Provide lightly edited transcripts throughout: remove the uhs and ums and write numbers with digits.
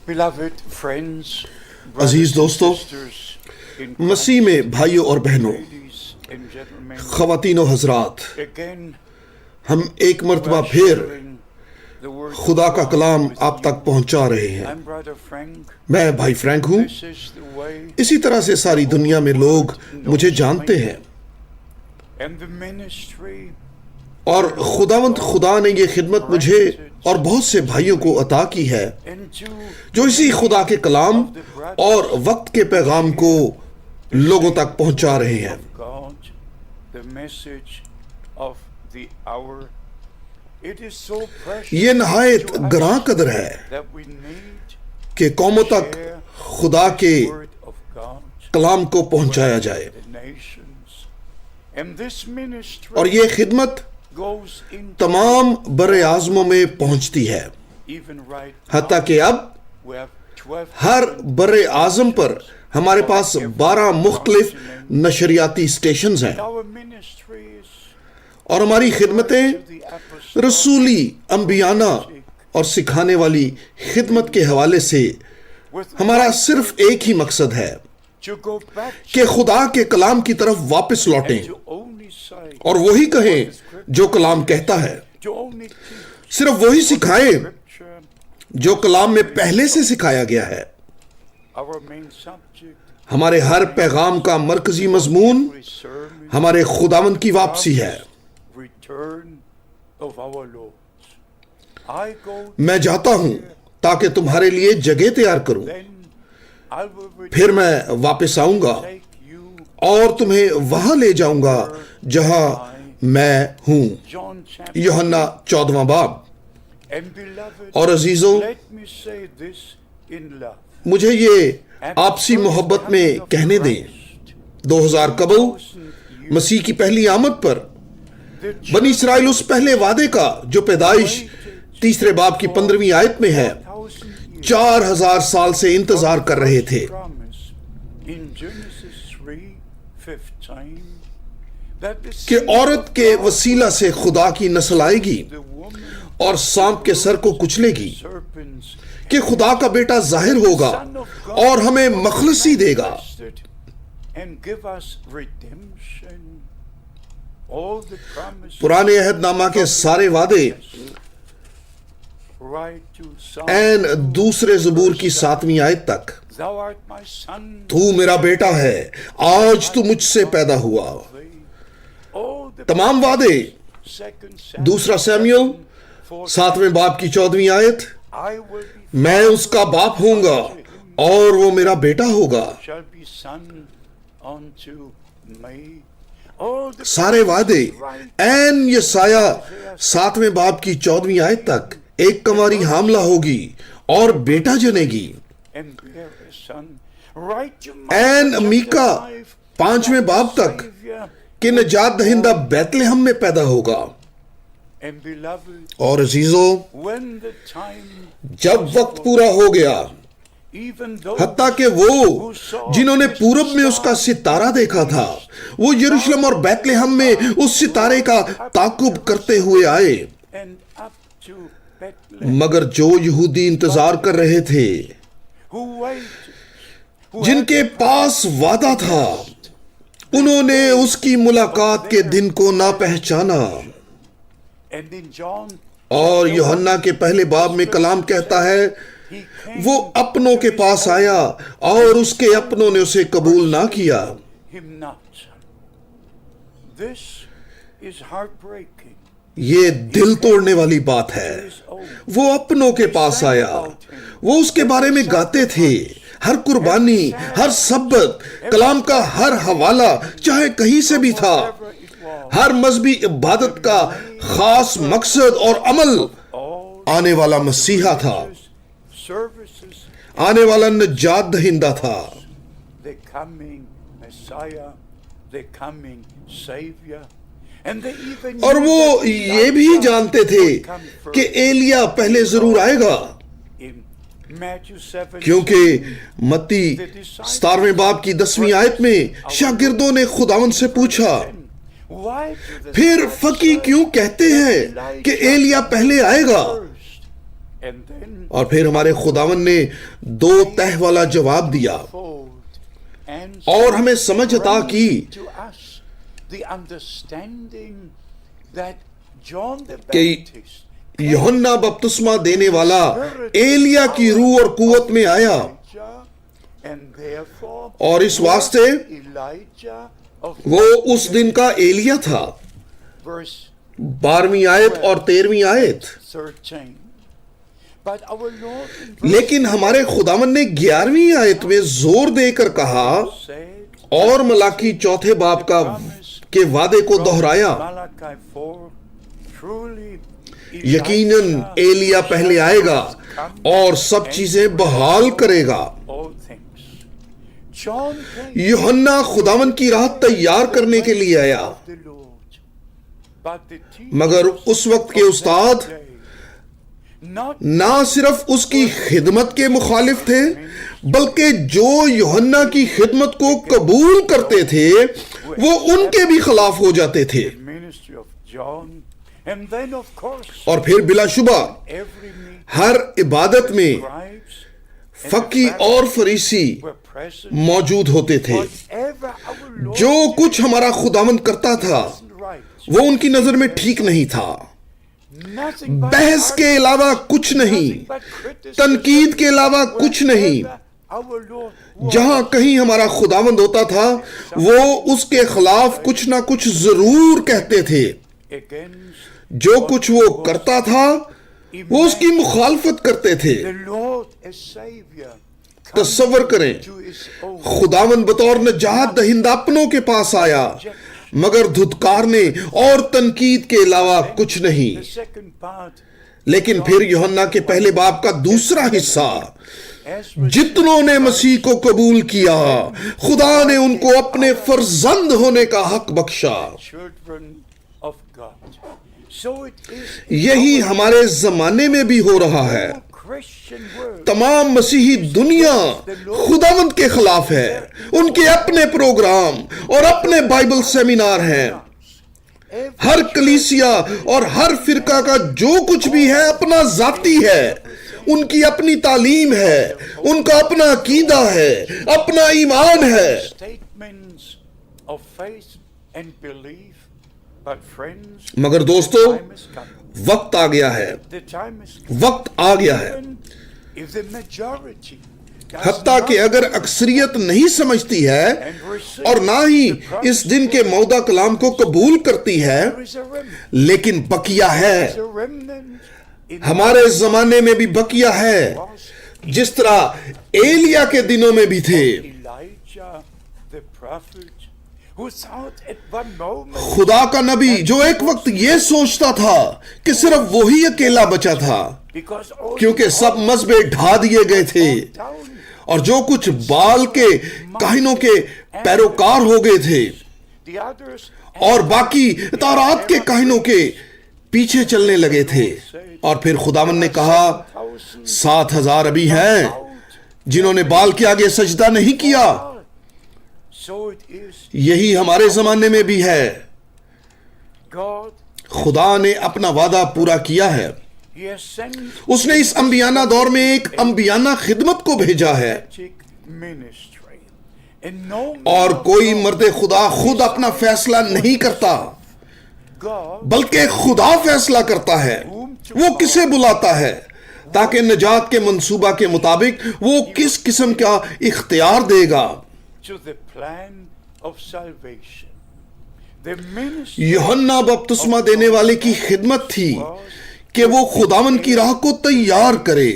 Beloved friends, عزیز دوستو، مسیح میں بھائیوں اور بہنوں، خواتین و حضرات، ہم ایک مرتبہ پھر خدا کا کلام آپ تک پہنچا رہے ہیں۔ میں بھائی فرینک ہوں۔ اسی طرح سے ساری دنیا میں لوگ مجھے جانتے ہیں، اور خداوند خدا نے یہ خدمت مجھے اور بہت سے بھائیوں کو عطا کی ہے جو اسی خدا کے کلام اور وقت کے پیغام کو لوگوں تک پہنچا رہے ہیں۔ یہ نہایت گراں قدر ہے کہ قوموں تک خدا کے کلام کو پہنچایا جائے، اور یہ خدمت تمام بر اعظموں میں پہنچتی ہے، حتیٰ کہ اب ہر بر اعظم پر ہمارے پاس 12 مختلف نشریاتی سٹیشنز ہیں، اور ہماری خدمتیں رسولی، انبیانہ اور سکھانے والی خدمت کے حوالے سے ہمارا صرف ایک ہی مقصد ہے کہ خدا کے کلام کی طرف واپس لوٹیں اور وہی کہیں جو کلام کہتا ہے، صرف وہی سکھائیں جو کلام میں پہلے سے سکھایا گیا ہے۔ ہمارے ہر پیغام کا مرکزی مضمون ہمارے خداوند کی واپسی ہے۔ میں جاتا ہوں تاکہ تمہارے لیے جگہ تیار کروں، پھر میں واپس آؤں گا اور تمہیں وہاں لے جاؤں گا جہاں میں ہوں۔ یوحنا 14واں باب۔ اور عزیزوں، مجھے یہ آپسی محبت میں کہنے دیں، 2000 قبل مسیح کی پہلی آمد پر بنی اسرائیل اس پہلے وعدے کا جو پیدائش 3 باب کی 15ویں آیت میں ہے 4000 سال سے انتظار کر رہے تھے۔ کہ عورت کے وسیلہ سے خدا کی نسل آئے گی اور سانپ کے سر کو کچلے گی، کہ خدا کا بیٹا ظاہر ہوگا اور ہمیں مخلصی دے گا۔ پرانے عہد نامہ کے سارے وعدے این دوسرے زبور کی 7ویں آیت تک، تو میرا بیٹا ہے، آج تو مجھ سے پیدا ہوا، تمام وعدے۔ دوسرا سیموئیل 7ویں باب کی 14ویں آیت، میں اس کا باپ ہوں گا اور وہ میرا بیٹا ہوگا۔ سارے وعدے این یسایہ 7ویں باب کی 14ویں آیت تک، ایک کنواری حاملہ ہوگی اور بیٹا جنے گی۔ این میکا 5ویں باب تک کہ نجات دہندہ بیت لحم میں پیدا ہوگا۔ اور عزیزو، جب وقت پورا ہو گیا، حتیٰ کہ وہ جنہوں نے پورب میں اس کا ستارہ دیکھا تھا، وہ یروشلم اور بیت لحم میں اس ستارے کا تعاقب کرتے ہوئے آئے، مگر جو یہودی انتظار کر رہے تھے، جن کے پاس وعدہ تھا، انہوں نے اس کی ملاقات کے دن کو نہ پہچانا۔ اور یوحنا کے پہلے باب میں کلام کہتا ہے، وہ اپنوں کے پاس آیا اور اس کے اپنوں نے اسے قبول نہ کیا۔ یہ دل توڑنے والی بات ہے۔ وہ اپنوں کے پاس آیا، وہ اس کے بارے میں گاتے تھے، ہر قربانی، ہر سبت، کلام کا ہر حوالہ چاہے کہیں سے بھی تھا، ہر مذہبی عبادت کا خاص مقصد اور عمل آنے والا مسیحا تھا، آنے والا نجات دہندہ تھا۔ اور وہ یہ بھی جانتے تھے کہ ایلیا پہلے ضرور آئے گا، کیونکہ متی 17ویں باب کی 10ویں آیت میں شاگردوں نے خداوند سے پوچھا، پھر فقی کیوں کہتے ہیں کہ ایلیا پہلے آئے گا؟ اور پھر ہمارے خداوند نے دو تہ والا جواب دیا اور ہمیں سمجھ عطا کی کہ یوحنا بپتسمہ دینے والا ایلیا کی روح اور قوت میں آیا، اور اس واسطے وہ اس دن کا ایلیا تھا۔ 12ویں آیت اور 13ویں آیت۔ لیکن ہمارے خداوند نے 11ویں آیت میں زور دے کر کہا اور ملاکی 4 باب کے وعدے کو دہرایا، یقیناً ایلیا پہلے آئے گا اور سب چیزیں بحال کرے گا۔ یوحنا خداوند کی راہ تیار کرنے کے لیے آیا، مگر اس وقت کے استاد نہ صرف اس کی خدمت کے مخالف تھے، بلکہ جو یوحنا کی خدمت کو قبول کرتے تھے وہ ان کے بھی خلاف ہو جاتے تھے۔ اور پھر بلا شبہ ہر عبادت میں فقی اور فریسی موجود ہوتے تھے۔ جو کچھ ہمارا خداوند کرتا تھا وہ ان کی نظر میں ٹھیک نہیں تھا، بحث کے علاوہ کچھ نہیں، تنقید کے علاوہ کچھ نہیں۔ جہاں کہیں ہمارا خداوند ہوتا تھا وہ اس کے خلاف کچھ نہ کچھ ضرور کہتے تھے۔ جو کچھ وہ کرتا تھا وہ اس کی مخالفت کرتے تھے۔ تصور کریں، خداوند بطور نجات دہندہ اپنوں کے پاس آیا، مگر دھتکارنے اور تنقید کے علاوہ کچھ نہیں۔ لیکن پھر یوحنا کے پہلے باب کا دوسرا حصہ، جتنوں نے مسیح کو قبول کیا خدا نے ان کو اپنے فرزند ہونے کا حق بخشا۔ یہی ہمارے زمانے میں بھی ہو رہا ہے۔ تمام مسیحی دنیا خداوند کے خلاف ہے، ان کے اپنے پروگرام اور اپنے بائبل سیمینار ہیں۔ ہر کلیسیا اور ہر فرقہ کا جو کچھ بھی ہے اپنا ذاتی ہے، ان کی اپنی تعلیم ہے، ان کا اپنا عقیدہ ہے، اپنا ایمان ہے۔ مگر دوستو، وقت آ گیا ہے، وقت آ گیا ہے۔ حتیٰ کہ اگر اکثریت نہیں سمجھتی ہے اور نہ ہی اس دن کے موعودہ کلام کو قبول کرتی ہے، لیکن بقیہ ہے۔ ہمارے زمانے میں بھی بقیہ ہے، جس طرح ایلیا کے دنوں میں بھی تھے۔ خدا کا نبی جو ایک وقت یہ سوچتا تھا کہ صرف وہی اکیلا بچا تھا، کیونکہ سب مذبے ڈھا دیے گئے تھے اور جو کچھ بال کے کاہنوں کے پیروکار ہو گئے تھے اور باقی تورات کے کاہنوں کے پیچھے چلنے لگے تھے۔ اور پھر خداوند نے کہا 7,000 ابھی ہیں جنہوں نے بال کے آگے سجدہ نہیں کیا۔ یہی ہمارے زمانے میں بھی ہے۔ خدا نے اپنا وعدہ پورا کیا ہے۔ اس نے اس انبیانہ دور میں ایک انبیانہ خدمت کو بھیجا ہے، اور کوئی مرد خدا خود اپنا فیصلہ نہیں کرتا، بلکہ خدا فیصلہ کرتا ہے وہ کسے بلاتا ہے، تاکہ نجات کے منصوبہ کے مطابق وہ کس قسم کا اختیار دے گا۔ یوحنا بپتسمہ دینے والے کی خدمت تھی کہ وہ خداوند کی راہ کو تیار کرے،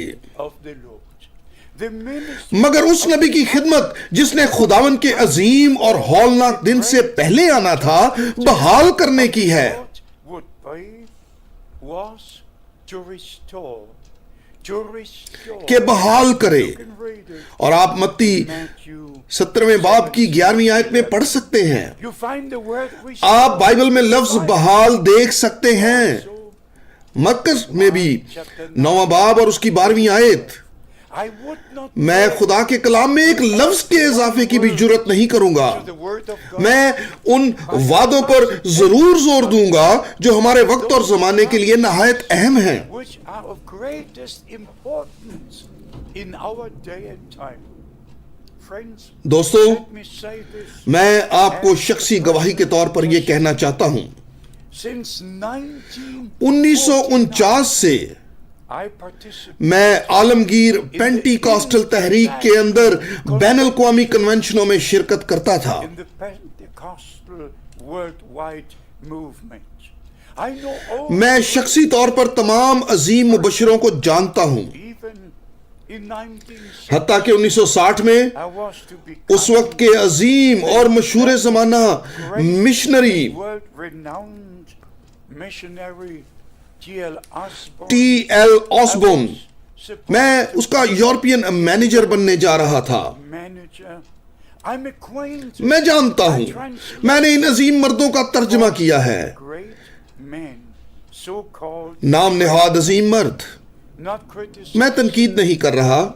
مگر اس نبی کی خدمت جس نے خداوند کے عظیم اور ہولناک دن سے پہلے آنا تھا بحال کرنے کی ہے۔ کہ بحال کرے۔ اور آپ متی 17ویں باب کی 11ویں آیت میں پڑھ سکتے ہیں، آپ بائبل میں لفظ بحال دیکھ سکتے ہیں، مکس میں بھی 9واں باب اور اس کی 12ویں آیت۔ میں خدا کے کلام میں ایک لفظ کے اضافے کی بھی جرات نہیں کروں گا۔ میں ان وعدوں پر ضرور زور دوں گا جو ہمارے وقت اور زمانے کے لیے نہایت اہم ہیں۔ In our day and time, friends, دوستو let me say this. میں آپ کو شخصی گواہی کے طور پر یہ کہنا چاہتا ہوں، Since 1949 سے I participated میں عالمگیر پینٹیکاسٹل تحریک کے اندر بین الاقوامی کنونشنوں میں شرکت کرتا تھا۔ in the Pentecostal worldwide movement. I know all, میں شخصی طور پر تمام عظیم مبشروں کو جانتا ہوں، even in 1960, حتیٰ کہ 1960 میں I was to become اس وقت کے عظیم اور مشہور زمانہ missionary world renowned missionary G.L. Osborne. T L Osborne, میں اس کا یورپین مینیجر بننے جا رہا تھا۔ manager. I'm acquainted میں جانتا ہوں، میں نے ان عظیم مردوں کا ترجمہ کیا ہے، great men, so-called, نام نہاد عظیم مرد۔ not criticized, میں تنقید نہیں کر رہا،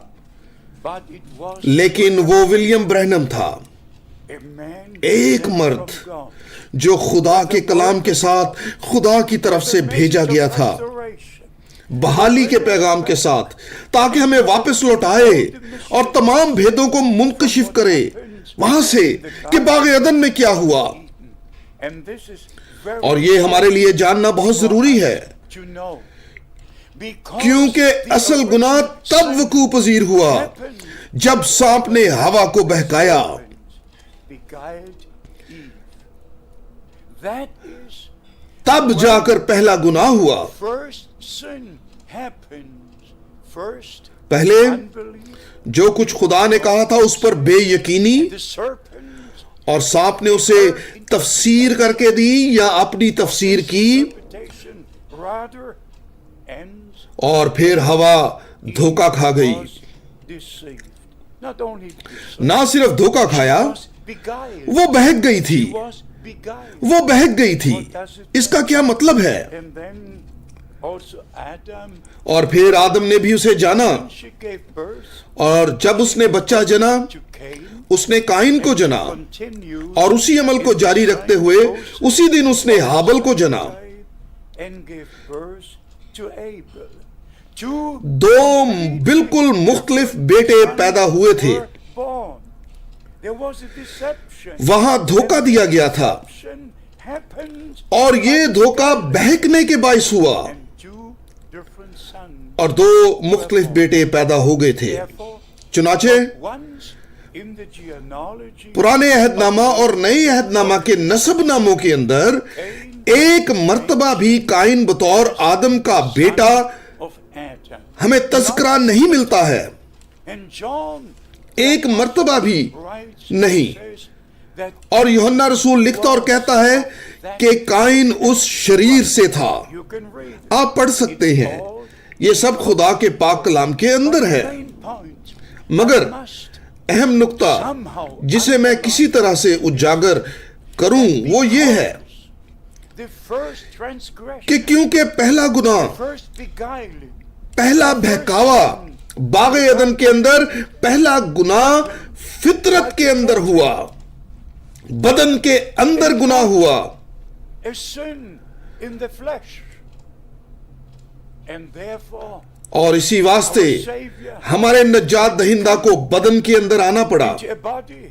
but it was لیکن وہ ولیم برہنم تھا، a man ایک sent مرد from God. جو خدا کے کلام کے ساتھ خدا کی طرف سے بھیجا گیا تھا، Restoration. بحالی کے پیغام کے ساتھ، تاکہ ہمیں واپس لوٹائے اور تمام بھیدوں کو منکشف کرے وہاں سے کہ باغ عدن میں کیا ہوا۔ And this is very اور یہ ہمارے لیے جاننا بہت ضروری ہے، to know. Because کیونکہ the اصل گناہ تب وقوع پذیر ہوا happened, جب سانپ نے ہوا کو بہکایا۔ beguiled Eve. That is, تب جا کر پہلا گناہ ہوا۔ first sin happens. First, پہلے unbelief. جو کچھ خدا نے کہا تھا اس پر بے یقینی، The serpent, اور سانپ نے اسے تفسیر کر کے دی یا اپنی تفسیر کی، interpretation, rather ends اور پھر ہوا دھوکہ کھا گئی۔ was deceived. Not only deceived, نہ صرف دھوکہ کھایا، was beguiled. وہ بہک گئی تھی، Was beguiled. وہ بہک گئی تھی۔ اس کا کیا مطلب ہے؟ And then also Adam, اور پھر آدم نے بھی اسے جانا، she gave birth اور جب اس نے بچہ جنا، to Cain. اس نے قائن کو جنا، Continued اور اسی عمل کو جاری رکھتے ہوئے اسی دن اس نے ہابل کو جنا۔ and gave birth to Abel. Two دو بالکل مختلف بیٹے پیدا ہوئے تھے۔ were born. There was a deception. وہاں دھوکہ دیا گیا تھا، Deception happened اور یہ دھوکہ بہکنے کے باعث ہوا، and two different sons. اور دو مختلف بیٹے پیدا ہو گئے تھے۔ Therefore, چنانچہ once in the genealogy پرانے عہد نامہ اور نئے عہد نامہ کے نسب ناموں کے اندر ایک مرتبہ بھی قائن بطور آدم کا بیٹا of Adam. ہمیں تذکرہ نہیں ملتا ہے، And John ایک مرتبہ بھی writes نہیں۔ says that اور یوحنا رسول لکھتا اور کہتا ہے کہ قائن اس شریر سے تھا۔ you can read it. آپ پڑھ سکتے ہیں، یہ سب خدا کے پاک کلام کے اندر ہے۔ Main point, مگر must اہم نقطہ somehow جسے میں کسی طرح سے اجاگر کروں وہ یہ ہے the first transgression, کہ کیونکہ پہلا گناہ، first beguiling, پہلا بہکاوا باغ عدن کے اندر، پہلا گناہ فطرت کے اندر ہوا، بدن کے اندر گناہ ہوا، a sin in the flesh. And therefore, اور اسی واسطے our Savior ہمارے نجات دہندہ کو بدن کے اندر آنا پڑا، into a body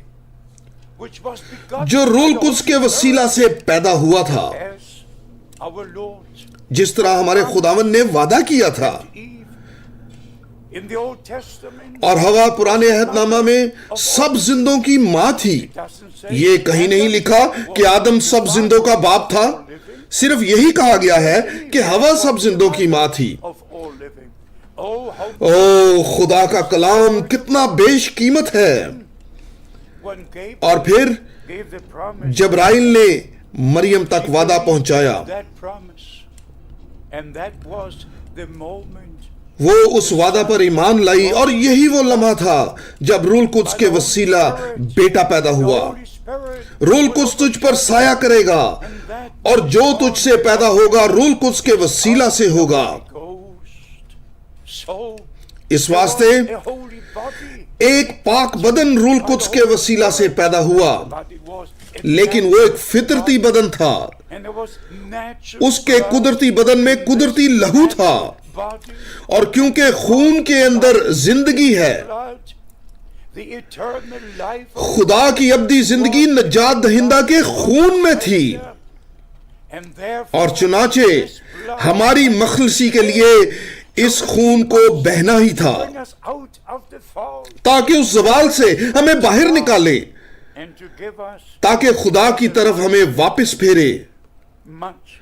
which was begotten جو روح القدس کے وسیلہ سے پیدا ہوا تھا، as our Lord جس طرح ہمارے خداوند نے وعدہ کیا تھا۔ Eve in the Old Testament. اور ہوا پرانے عہد نامہ میں سب زندوں کی ماں تھی۔ Doesn't say یہ کہیں نہیں لکھا کہ آدم سب زندوں کا باپ تھا، صرف یہی کہا گیا ہے کہ ہوا سب زندوں کی ماں تھی۔ of all living. Oh, how او خدا کا کلام کتنا بیش قیمت ہے۔ when Gabriel اور پھر gave the promise, جبرائیل نے مریم تک وعدہ پہنچایا، that promise, and that was the moment وہ اس وعدہ پر ایمان لائی، اور یہی وہ لمحہ تھا جب روح القدس کے وسیلہ بیٹا پیدا the ہوا۔ Holy Spirit روح القدس تجھ پر سایہ کرے گا، and that اور جو تجھ سے پیدا ہوگا روح القدس کے وسیلہ سے ہوگا۔ Ghost. So اس واسطے a holy body, ایک pاک بدن روح القدس کے وسیلہ سے پیدا ہوا، but it was a لیکن وہ ایک فطرتی بدن تھا، and there was natural اس کے قدرتی بدن میں قدرتی لہو تھا، body, اور کیونکہ خون کے اندر زندگی ہے، blood, the eternal life of خدا کی ابدی زندگی نجات دہندہ کے خون میں تھی، and therefore اور چنانچہ this blood ہماری مخلصی کے لیے اس خون کو بہنا ہی تھا bring us out of the fall تاکہ اس زوال سے ہمیں باہر نکالے، and to give us تاکہ خدا کی طرف ہمیں واپس پھیرے، much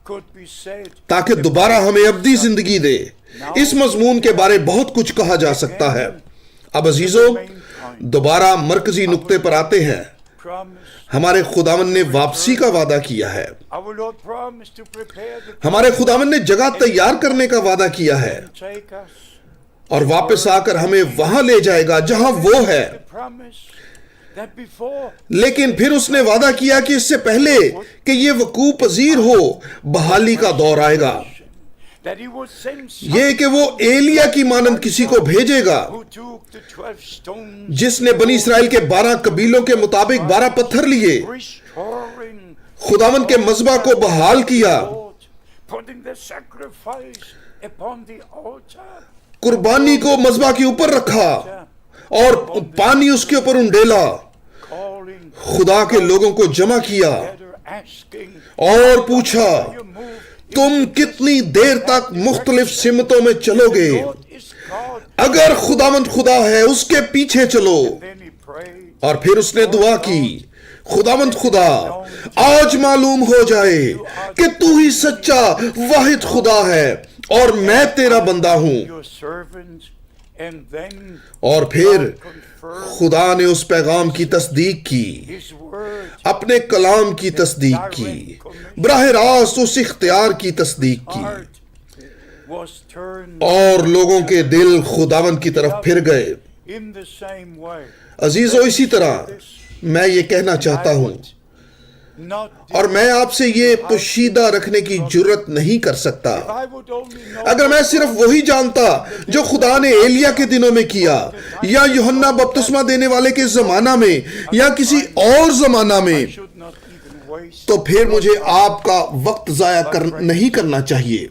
could be said. تاکہ دوبارہ ہمیں ابدی زندگی دے۔ اس مضمون کے بارے بہت کچھ کہا جا سکتا ہے۔ اب عزیزو، دوبارہ مرکزی نقطے پر آتے ہیں۔ Promise. ہمارے خداوند نے واپسی کا وعدہ کیا ہے، Our Lord promised to prepare the ہمارے خداوند نے جگہ تیار کرنے کا وعدہ کیا ہے، take us. اور واپس آ کر ہمیں وہاں لے جائے گا جہاں وہ ہے۔ The promise that before لیکن پھر اس نے وعدہ کیا کہ اس سے پہلے کہ یہ وقوع پذیر ہو، بحالی کا دور آئے گا، that he would send یہ کہ وہ ایلیا کی مانند کسی کو بھیجے گا who took the 12 stones, جس نے بنی اسرائیل کے 12 قبیلوں کے مطابق 12 پتھر لیے، restoring خداوند کے مذبح کو بحال کیا، Lord, putting the sacrifice upon the altar, قربانی کو مذبح کے اوپر رکھا اور پانی اس کے اوپر انڈیلا، calling, خدا کے لوگوں کو جمع کیا better asking, اور پوچھا، you move. تم کتنی دیر تک مختلف سمتوں میں چلو گے؟ Lord is God. اگر خداوند خدا ہے اس کے پیچھے چلو۔ Then he prayed, اور پھر اس نے دعا کی، خداوند خدا، آج معلوم ہو جائے کہ تو ہی سچا واحد خدا ہے اور میں تیرا بندہ ہوں۔ your servant, and then اور پھر confirm خدا نے اس پیغام کی تصدیق کی، his word. اپنے کلام کی تصدیق کی، براہ راست اس اختیار کی تصدیق کی، Heart was turned اور لوگوں کے دل خداوند کی طرف پھر گئے۔ in the same way. عزیزو، اسی طرح میں یہ کہنا چاہتا ہوں، Not اور میں آپ سے یہ پوشیدہ رکھنے کی جرت نہیں کر سکتا، I would only know اگر میں صرف وہی جانتا جو خدا نے ایلیا کے دنوں میں کیا، یا یوحنا بپتسمہ دینے والے کے زمانہ میں، یا کسی اور زمانہ میں، should not even waste. تو پھر مجھے آپ کا وقت ضائع نہیں کرنا چاہیے۔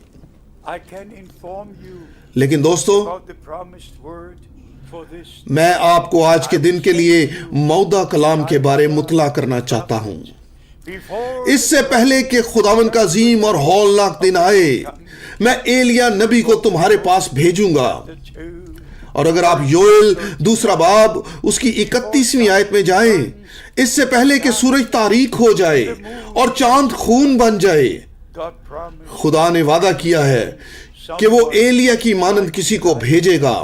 I can inform you لیکن دوستو، about the promised word for this. میں آپ کو آج کے دن کے لیے موعودہ کلام کے بارے مطلع کرنا چاہتا ہوں۔ Before اس سے پہلے کہ خداوند کا عظیم اور ہولناک دن آئے، میں ایلیا نبی کو تمہارے پاس بھیجوں گا۔ the two, اور اگر آپ یوئیل 2 باب اس کی 31ویں آیت میں جائیں، اس سے پہلے کہ سورج تاریک ہو جائے اور چاند خون بن جائے، God promised خدا نے وعدہ کیا ہے کہ وہ ایلیا کی مانند کسی کو بھیجے گا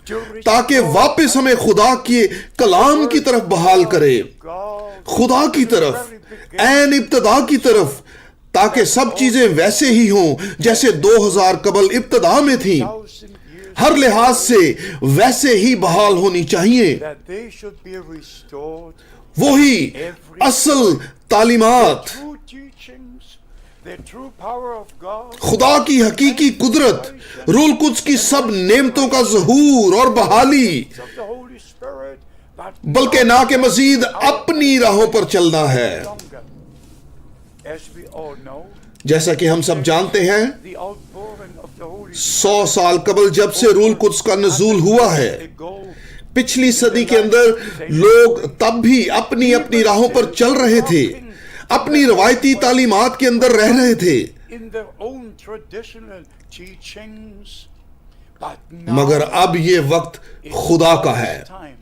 to تاکہ واپس ہمیں خدا کے کلام کی طرف بحال کرے، God خدا کی طرف، عین ابتدا کی طرف، تاکہ سب چیزیں ویسے ہی ہوں جیسے 2000 قبل ابتدا میں تھیں، 1,000 years ہر لحاظ سے ویسے ہی بحال ہونی چاہیے۔ that they should be restored. وہی اصل تعلیمات، True teachings, the true power of God, خدا کی حقیقی قدرت، روح القدس کی سب نعمتوں کا ظہور اور بحالی، of the Holy Spirit, but بلکہ نہ کہ مزید اپنی راہوں پر چلنا ہے۔ longer. As we all know, جیسا کہ ہم سب جانتے ہیں، the outpouring of the Holy 100 سال قبل جب سے روح القدس کا نزول ہوا ہے، ago, پچھلی صدی کے اندر لوگ تب بھی اپنی اپنی راہوں پر چل رہے تھے، اپنی روایتی تعلیمات کے اندر رہ رہے تھے، in their own traditional teachings, but now مگر اب یہ وقت خدا کا ہے۔ time.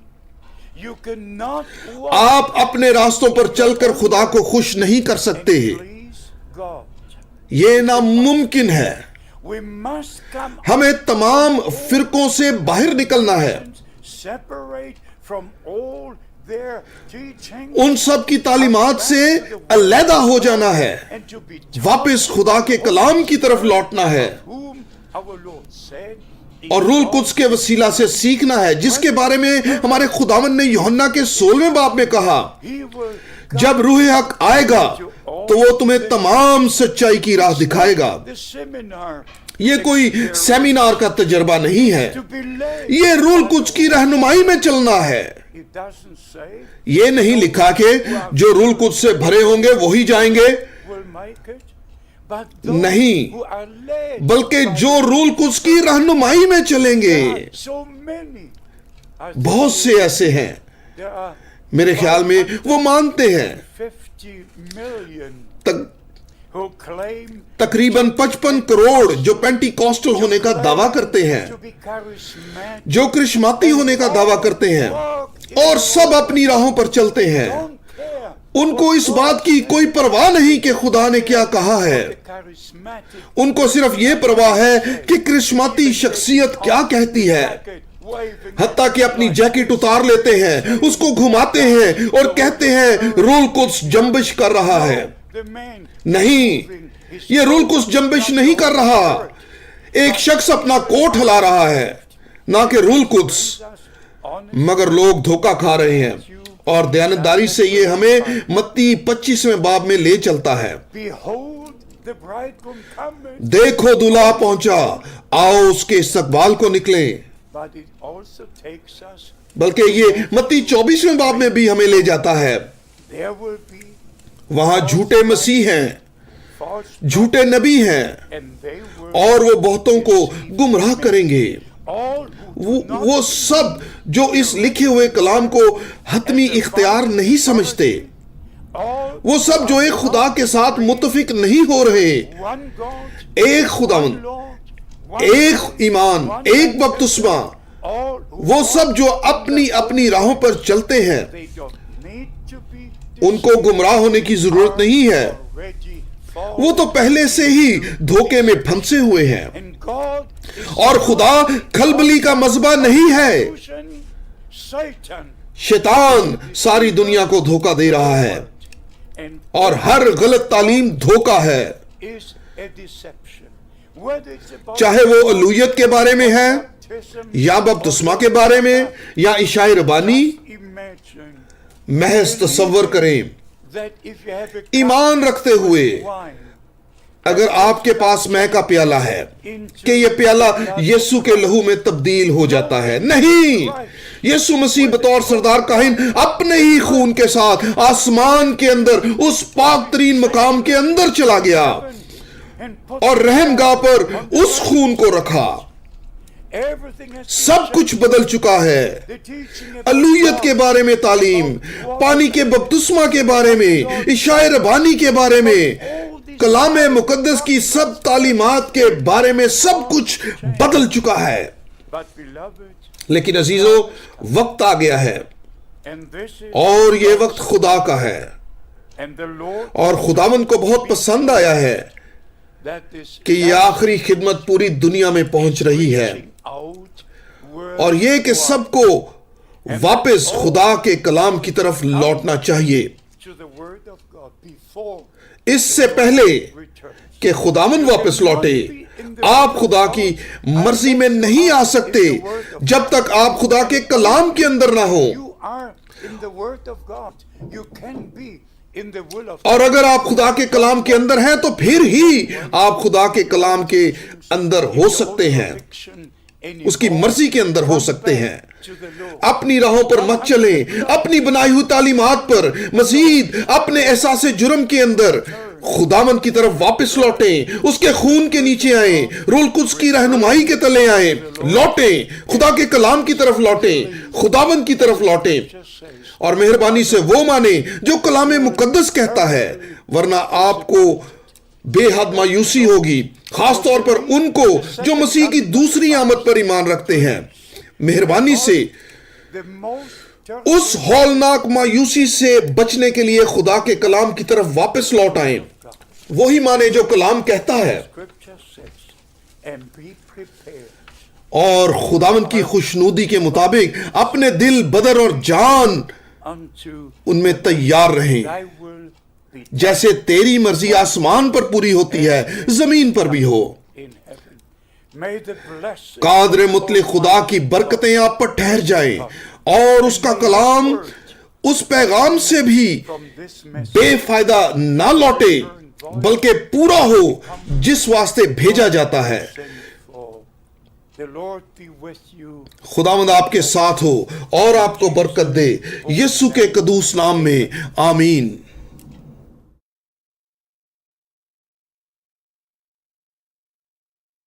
You cannot walk آپ اپنے راستوں پر چل کر خدا کو خوش نہیں کر سکتے، and please God. یہ ناممکن ہے۔ We must come ہمیں تمام فرقوں سے باہر نکلنا ہے، separate from all their teachings ان سب کی تعلیمات سے علیحدہ ہو جانا ہے، and to be واپس خدا کے کلام کی طرف لوٹنا ہے، whom our Lord said, اور روح القدس کے وسیلہ سے سیکھنا ہے، جس کے بارے میں ہمارے خداوند نے یوحنا کے 16ویں باب میں کہا، He will جب روح حق آئے گا تو وہ تمہیں تمام سچائی کی راہ دکھائے گا۔ the seminar یہ کوئی سیمینار کا تجربہ نہیں ہے، to be led. یہ روح القدس کی رہنمائی میں چلنا ہے۔ It doesn't say یہ نہیں لکھا کہ جو روح القدس سے بھرے ہوں گے وہی جائیں گے، will make it, but those نہیں، who are led بلکہ by جو روح القدس کی رہنمائی میں چلیں گے. so many. بہت سے ایسے ہیں، There are میرے خیال میں وہ مانتے ہیں 50 million تک who claim تقریباً 55 کروڑ جو پینٹی کاسٹل ہونے کا دعویٰ کرتے ہیں، to be charismatic. جو کرشماتی ہونے کا دعویٰ کرتے ہیں، اور سب اپنی راہوں پر چلتے ہیں. Don't care ان کو اس بات کی کوئی پرواہ نہیں کہ خدا نے کیا کہا ہے. the charismatic ان کو صرف یہ پرواہ ہے کہ کرشماتی شخصیت کیا کہتی ہے. jacket waving. حتیٰ کہ اپنی جیکٹ اتار لیتے ہیں، اس کو گھماتے ہیں اور کہتے ہیں روح القدس جنبش کر رہا ہے. The man نہیں، یہ روح القدس جنبش نہیں کر رہا. ایک شخص اپنا کوٹ ہلا رہا ہے، نہ کہ روح القدس. مگر لوگ دھوکہ کھا رہے ہیں، اور دیانتداری سے یہ ہمیں متی 25ویں باب میں لے چلتا ہے. Behold, the bridegroom cometh. دیکھو دلہا پہنچا، آؤ اس کے استقبال کو نکلیں. But it also takes us, بلکہ یہ متی 24ویں باب میں بھی ہمیں لے جاتا ہے. there will be وہاں جھوٹے مسیح ہیں، false, جھوٹے نبی ہیں، and they will اور وہ بہتوں کو گمراہ کریں گے. all who do not وہ سب جو اس لکھے ہوئے کلام کو حتمی اختیار نہیں سمجھتے، all وہ سب جو ایک خدا کے ساتھ متفق نہیں ہو رہے، one God, ایک خداوند، Lord, ایک ایمان، ایک بپتسمہ، all who وہ سب جو اپنی اپنی راہوں پر چلتے ہیں، they don't need to be ان کو گمراہ ہونے کی ضرورت نہیں ہے. already fallen. وہ تو پہلے سے ہی دھوکے میں پھنسے ہوئے ہیں. And God is اور خدا کھلبلی کا مذبح نہیں ہے. using Satan شیطان ساری دنیا کو دھوکہ دے رہا ہے، and اور ہر غلط تعلیم دھوکہ ہے. is a deception. Whether it's about چاہے وہ الوہیت کے بارے میں ہے، baptism, یا بپتسمہ کے بارے میں، یا عشاء ربانی. imagine محض تصور کریں، that if you have a ایمان رکھتے ہوئے، wine اگر آپ کے پاس مے کا پیالہ ہے کہ یہ پیالہ یسوع کے لہو میں تبدیل ہو جاتا ہے. نہیں، یسوع مسیح بطور سردار کاہن اپنے ہی خون کے ساتھ آسمان کے اندر اس پاک ترین مقام کے اندر چلا گیا and put اور رحم گاہ پر اس خون کو رکھا. everything has سب کچھ بدل چکا ہے. the teaching of الوہیت کے بارے میں تعلیم، پانی کے بپتسمہ کے بارے میں، عشاء ربانی کے بارے میں، کلام مقدس کی سب تعلیمات کے بارے میں سب کچھ بدل چکا ہے. but beloved, لیکن عزیزو، وقت آ گیا ہے، and this is اور یہ وقت خدا کا ہے، and the Lord اور خداوند کو بہت پسند آیا ہے that is کہ یہ آخری خدمت پوری دنیا میں پہنچ رہی ہے، out اور یہ کہ سب کو واپس خدا کے کلام کی طرف لوٹنا چاہیے. to the word of God before اس سے پہلے return. کہ خداوند واپس لوٹے، آپ خدا کی مرضی میں نہیں آ سکتے جب تک آپ خدا کے کلام کے اندر نہ ہو. You are in the word of God. You can be in the will of اور اگر آپ خدا کے کلام کے اندر ہیں تو پھر ہی آپ خدا کے کلام کے اندر ہو سکتے ہیں، اس کی مرضی کے اندر ہو سکتے ہیں. اپنی راہوں پر مت چلیں، اپنی بنائی ہوئی تعلیمات پر، مزید اپنے احساس جرم کے اندر خداوند کی طرف واپس لوٹیں، اس کے خون کے نیچے آئیں، روح القدس کی رہنمائی کے تلے آئیں، لوٹیں، خدا کے کلام کی طرف لوٹیں، خداوند کی طرف لوٹیں، اور مہربانی سے وہ مانیں جو کلام مقدس کہتا ہے. ورنہ آپ کو بے حد مایوسی ہوگی، خاص طور پر ان کو جو مسیح کی دوسری آمد پر ایمان رکھتے ہیں. مہربانی سے the most اس ہولناک مایوسی سے بچنے کے لیے خدا کے کلام کی طرف واپس لوٹ آئیں. وہی مانے جو کلام کہتا ہے، scripture says, and be prepared اور خداوند کی خوشنودی کے مطابق اپنے دل، بدن اور جان unto ان میں تیار رہیں. thy will be جیسے تیری مرضی آسمان پر پوری ہوتی ہے، زمین پر بھی ہو. in heaven. May the blessing قادر مطلق خدا کی برکتیں آپ پر ٹھہر جائیں، اور اس کا کلام اس پیغام سے بھی from this message بے فائدہ نہ لوٹے بلکہ پورا ہو جس واسطے بھیجا جاتا ہے. sent for. The Lord be with you. خداوند آپ کے ساتھ ہو اور آپ کو برکت دے، یسوع کے قدوس نام میں آمین.